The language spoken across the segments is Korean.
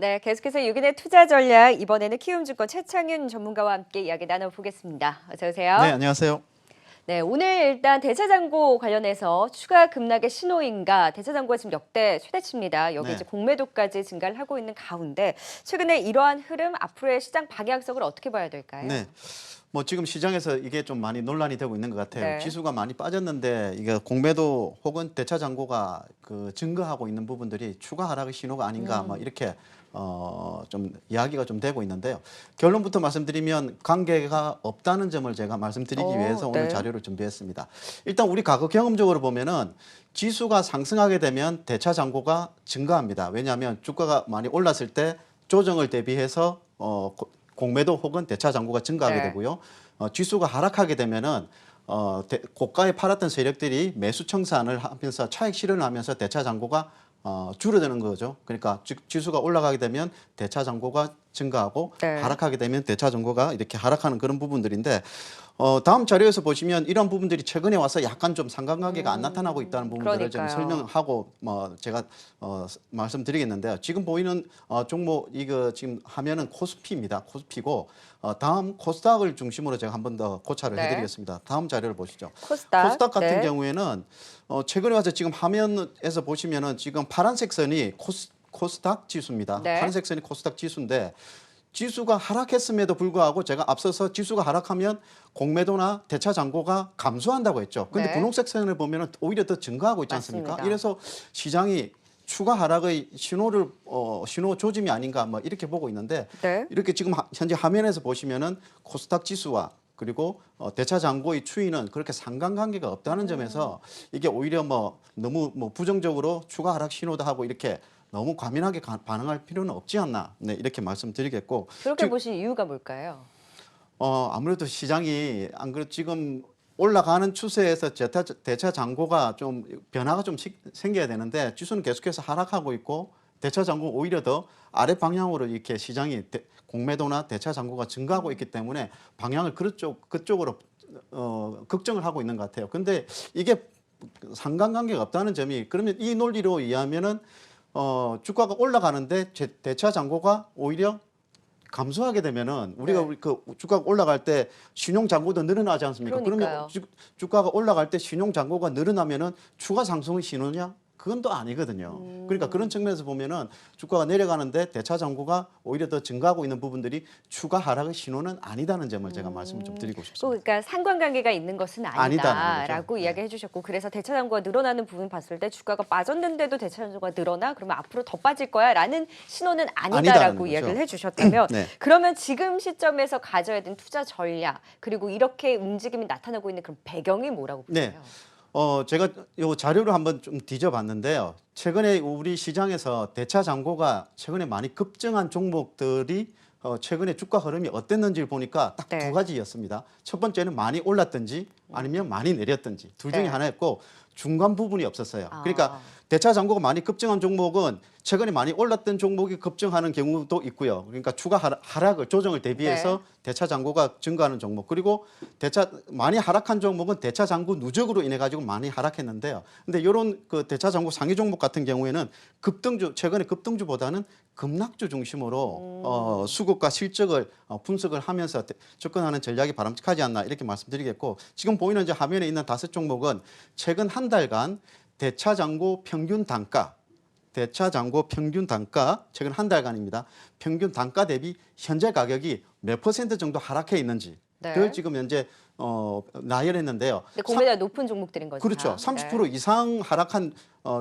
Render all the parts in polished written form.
네, 계속해서 유기의 투자 전략 이번에는 키움증권 최창윤 전문가와 함께 이야기 나눠보겠습니다. 어서 오세요. 네, 안녕하세요. 네, 오늘 일단 대차장고 관련해서 추가 급락의 신호인가 대차장고가 지금 역대 최대치입니다. 여기 네. 이제 공매도까지 증가를 하고 있는 가운데 최근에 이러한 흐름 앞으로의 시장 방향성을 어떻게 봐야 될까요? 네. 뭐 지금 시장에서 이게 좀 많이 논란이 되고 있는 것 같아요. 네. 지수가 많이 빠졌는데 이게 공매도 혹은 대차 잔고가 증가하고 있는 부분들이 추가 하락의 신호가 아닌가 뭐 이렇게 좀 이야기가 좀 되고 있는데요. 결론부터 말씀드리면 관계가 없다는 점을 제가 말씀드리기 위해서 오늘 네. 자료를 준비했습니다. 일단 우리 과거 경험적으로 보면은 지수가 상승하게 되면 대차 잔고가 증가합니다. 왜냐하면 주가가 많이 올랐을 때 조정을 대비해서 공매도 혹은 대차 잔고가 증가하게 네. 되고요. 지수가 하락하게 되면은 고가에 팔았던 세력들이 매수 청산을 하면서 차익 실현을 하면서 대차 잔고가 줄어드는 거죠. 그러니까 지수가 올라가게 되면 대차 잔고가 증가하고 네. 하락하게 되면 대차 잔고가 이렇게 하락하는 그런 부분들인데 다음 자료에서 보시면 이런 부분들이 최근에 와서 약간 좀 상관관계가 안 나타나고 있다는 부분들을 좀 그러니까요. 설명하고 제가 말씀드리겠는데요. 지금 보이는 종목 이거 지금 화면은 코스피입니다. 코스피고 다음 코스닥을 중심으로 제가 한 번 더 고찰을 네. 해드리겠습니다. 다음 자료를 보시죠. 코스닥. 같은 네. 경우에는 최근에 와서 지금 화면에서 보시면은 지금 파란색 선이 코스닥 지수입니다. 네. 파란색 선이 코스닥 지수인데 지수가 하락했음에도 불구하고 제가 앞서서 지수가 하락하면 공매도나 대차 잔고가 감소한다고 했죠. 근데 네. 분홍색 선을 보면은 오히려 더 증가하고 있지 않습니까? 맞습니다. 이래서 시장이 추가 하락의 신호 조짐이 아닌가 뭐 이렇게 보고 있는데 네. 이렇게 지금 현재 화면에서 보시면은 코스닥 지수와 그리고 대차 잔고의 추이는 그렇게 상관관계가 없다는 점에서 이게 오히려 뭐 너무 부정적으로 추가 하락 신호다 하고 이렇게 너무 과민하게 반응할 필요는 없지 않나 이렇게 말씀드리겠고 그렇게 보신 이유가 뭘까요? 아무래도 시장이 안 그래도 지금 올라가는 추세에서 대차 잔고가 좀 변화가 좀 생겨야 되는데 지수는 계속해서 하락하고 있고 대차 잔고 오히려 더 아래 방향으로 이렇게 시장이 공매도나 대차 잔고가 증가하고 있기 때문에 방향을 그쪽으로 걱정을 하고 있는 것 같아요. 근데 이게 상관관계가 없다는 점이 그러면 이 논리로 이해하면은 주가가 올라가는데 대차 잔고가 오히려 감소하게 되면은 우리가 네. 그 주가가 올라갈 때 신용 잔고도 늘어나지 않습니까? 그러니까요. 그러면 주가가 올라갈 때 신용 잔고가 늘어나면은 추가 상승의 신호냐? 그건 또 아니거든요. 그러니까 그런 측면에서 보면은 주가가 내려가는데 대차 잔고가 오히려 더 증가하고 있는 부분들이 추가 하락의 신호는 아니다는 점을 제가 말씀을 좀 드리고 싶습니다. 그러니까 상관관계가 있는 것은 아니다는 아니다라고 거죠. 네. 이야기해 주셨고 그래서 대차 잔고가 늘어나는 부분 봤을 때 주가가 빠졌는데도 대차 잔고가 늘어나 그러면 앞으로 더 빠질 거야라는 신호는 아니다라는 아니다라고 거죠. 이야기를 해 주셨다면 네. 그러면 지금 시점에서 가져야 되는 투자 전략 그리고 이렇게 움직임이 나타나고 있는 그런 배경이 뭐라고 보세요? 네. 제가 요 자료를 한번 좀 뒤져봤는데요. 최근에 우리 시장에서 대차 잔고가 최근에 많이 급증한 종목들이 최근에 주가 흐름이 어땠는지를 보니까 딱 네. 두 가지였습니다. 첫 번째는 많이 올랐든지 아니면 많이 내렸든지 둘 중에 네. 하나였고 중간 부분이 없었어요. 아. 그러니까 대차 잔고가 많이 급증한 종목은 최근에 많이 올랐던 종목이 급증하는 경우도 있고요. 그러니까 추가 하락을 조정을 대비해서 네. 대차 잔고가 증가하는 종목 그리고 많이 하락한 종목은 대차 잔고 누적으로 인해 가지고 많이 하락했는데요. 근데 이런 그 대차 잔고 상위 종목 같은 경우에는 최근에 급등주보다는 급락주 중심으로 수급과 실적을 분석을 하면서 접근하는 전략이 바람직하지 않나 이렇게 말씀드리겠고 지금 보이는 이제 화면에 있는 5종목은 최근 한 달간 대차 잔고 평균 단가 최근 한 달간입니다. 평균 단가 대비 현재 가격이 몇 % 정도 하락해 있는지를 네. 지금 현재 나열했는데요. 근데 공매도가 높은 종목들인 거죠. 그렇죠. 다. 30% 네. 이상 하락한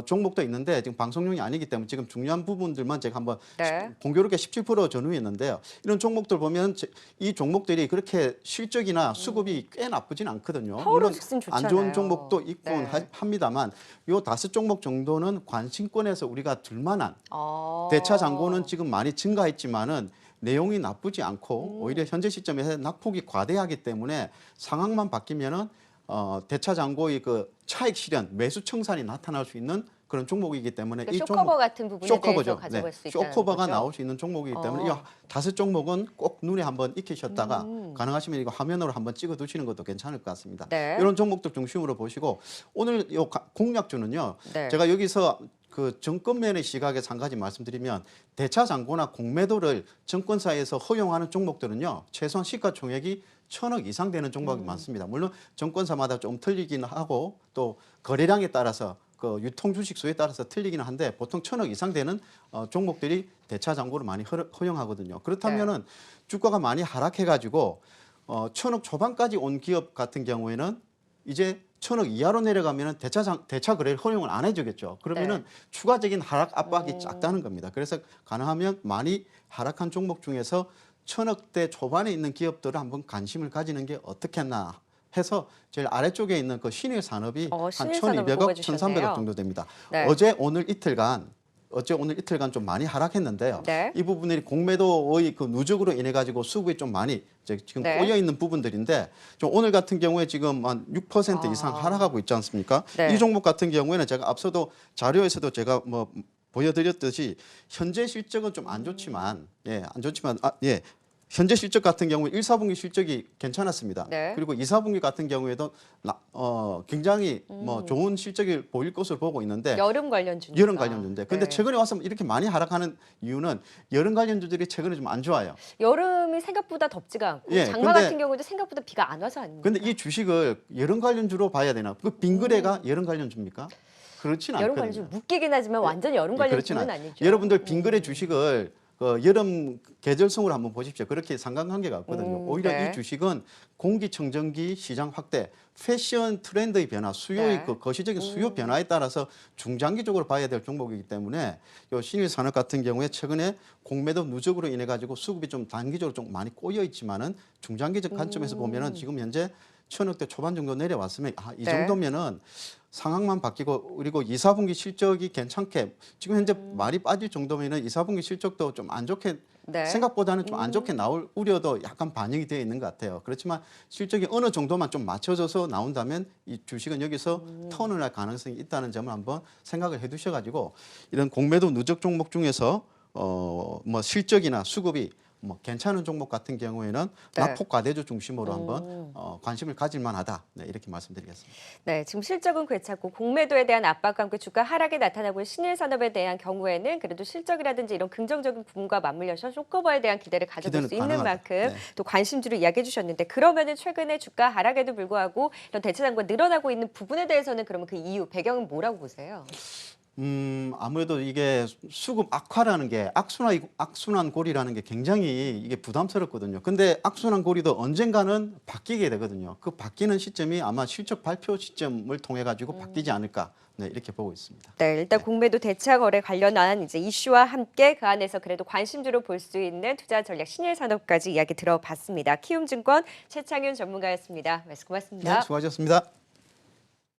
종목도 있는데 지금 방송용이 아니기 때문에 지금 중요한 부분들만 제가 한번 네. 공교롭게 17% 전후했는데요. 이런 종목들 보면 이 종목들이 그렇게 실적이나 수급이 꽤 나쁘진 않거든요. 물론 파워로직스는 안 좋은 좋잖아요. 종목도 있곤 네. 합니다만 요 5종목 정도는 관심권에서 우리가 둘만한 아. 대차 잔고는 지금 많이 증가했지만은 내용이 나쁘지 않고 오히려 현재 시점에서 낙폭이 과대하기 때문에 상황만 바뀌면은 대차 잔고의 그 차익 실현, 매수 청산이 나타날 수 있는 그런 종목이기 때문에 그러니까 이 쇼커버 같은 부분에 대해서 쇼커버죠. 가져갈 수 있다는 쇼커버가 거죠. 나올 수 있는 종목이기 때문에 이 5종목은 꼭 눈에 한번 익히셨다가 가능하시면 이거 화면으로 한번 찍어 두시는 것도 괜찮을 것 같습니다. 네. 이런 종목들 중심으로 보시고 오늘 요 공략주는요. 네. 제가 여기서 그 정권면의 시각에서 한 가지 말씀드리면 대차 잔고나 공매도를 정권사에서 허용하는 종목들은요 최소한 시가총액이 1,000억 이상 되는 종목이 많습니다. 물론 정권사마다 좀 틀리긴 하고 또 거래량에 따라서 그 유통 주식 수에 따라서 틀리기는 한데 보통 1,000억 이상 되는 종목들이 대차 잔고를 많이 허용하거든요. 그렇다면은 주가가 많이 하락해가지고 1,000억 초반까지 온 기업 같은 경우에는 이제 1,000억 이하로 내려가면은 대차 거래를 허용을 안 해주겠죠. 그러면은 추가적인 하락 압박이 작다는 겁니다. 그래서 가능하면 많이 하락한 종목 중에서 1,000억대 초반에 있는 기업들을 한번 관심을 가지는 게 어떻겠나 해서 제일 아래쪽에 있는 그 신일 산업이 한 신일 산업을 1,200억, 뽑아주셨네요. 1,300억 정도 됩니다. 네. 어제 오늘 이틀간 좀 많이 하락했는데요. 네. 이 부분들이 공매도의 그 누적으로 인해 가지고 수급이 좀 많이 지금 네. 꼬여 있는 부분들인데 좀 오늘 같은 경우에 지금 한 6% 이상 하락하고 있지 않습니까? 네. 이 종목 같은 경우에는 제가 앞서도 자료에서도 제가 뭐 보여드렸듯이 현재 실적은 좀 안 좋지만 현재 실적 같은 경우에 1, 4분기 실적이 괜찮았습니다. 네. 그리고 2, 4분기 같은 경우에도 굉장히 뭐 좋은 실적을 보일 것으로 보고 있는데 여름 관련주니까. 여름 관련주인데 근데 네. 최근에 와서 이렇게 많이 하락하는 이유는 여름 관련주들이 최근에 좀 안 좋아요. 여름이 생각보다 덥지가 않고 예, 장마 근데- 같은 경우도 생각보다 비가 안 와서 아닙니까? 근데 이 주식을 여름 관련주로 봐야 되나? 그 빈거래가 여름 관련주입니까? 그렇지는 여름 않거든요. 관련주 묶이긴 하지만 완전 여름 그렇진 관련주는 않아요. 아니죠. 여러분들 빈거래 주식을 그 여름 계절성으로 한번 보십시오. 그렇게 상관관계가 없거든요. 오히려 네. 이 주식은 공기청정기 시장 확대, 패션 트렌드의 변화, 수요의 네. 그 거시적인 수요 변화에 따라서 중장기적으로 봐야 될 종목이기 때문에 요 신일산업 같은 경우에 최근에 공매도 누적으로 인해 가지고 수급이 좀 단기적으로 좀 많이 꼬여 있지만은 중장기적 관점에서 보면은 지금 현재 1,000억대 초반 정도 내려왔으면 이 네. 정도면은 상황만 바뀌고 그리고 2, 4분기 실적이 괜찮게 지금 현재 많이 빠질 정도면은 2, 4분기 실적도 좀 안 좋게 네. 생각보다는 좀 안 좋게 나올 우려도 약간 반영이 되어 있는 것 같아요. 그렇지만 실적이 어느 정도만 좀 맞춰져서 나온다면 이 주식은 여기서 턴을 할 가능성이 있다는 점을 한번 생각을 해 두셔가지고 이런 공매도 누적 종목 중에서 뭐 실적이나 수급이 뭐 괜찮은 종목 같은 경우에는 네. 낙폭 과대주 중심으로 한번 관심을 가질 만하다. 네, 이렇게 말씀드리겠습니다. 네, 지금 실적은 괜찮고 공매도에 대한 압박과 함께 주가 하락이 나타나고 있는 신일산업에 대한 경우에는 그래도 실적이라든지 이런 긍정적인 부분과 맞물려서 쇼커버에 대한 기대를 가져볼 기대는 수 있는 가능하다. 만큼 네. 또 관심주를 이야기해 주셨는데 그러면은 최근에 주가 하락에도 불구하고 이런 대체 잔고가 늘어나고 있는 부분에 대해서는 그러면 그 이유, 배경은 뭐라고 보세요? 아무래도 이게 수급 악화라는 게 악순환 고리라는 게 굉장히 이게 부담스럽거든요. 근데 악순환 고리도 언젠가는 바뀌게 되거든요. 그 바뀌는 시점이 아마 실적 발표 시점을 통해 가지고 바뀌지 않을까. 네, 이렇게 보고 있습니다. 네, 일단 공매도 대차 거래 관련한 이제 이슈와 함께 그 안에서 그래도 관심주로 볼 수 있는 투자 전략 신일산업까지 이야기 들어봤습니다. 키움증권 최창윤 전문가였습니다. 말씀 고맙습니다. 네, 수고하셨습니다.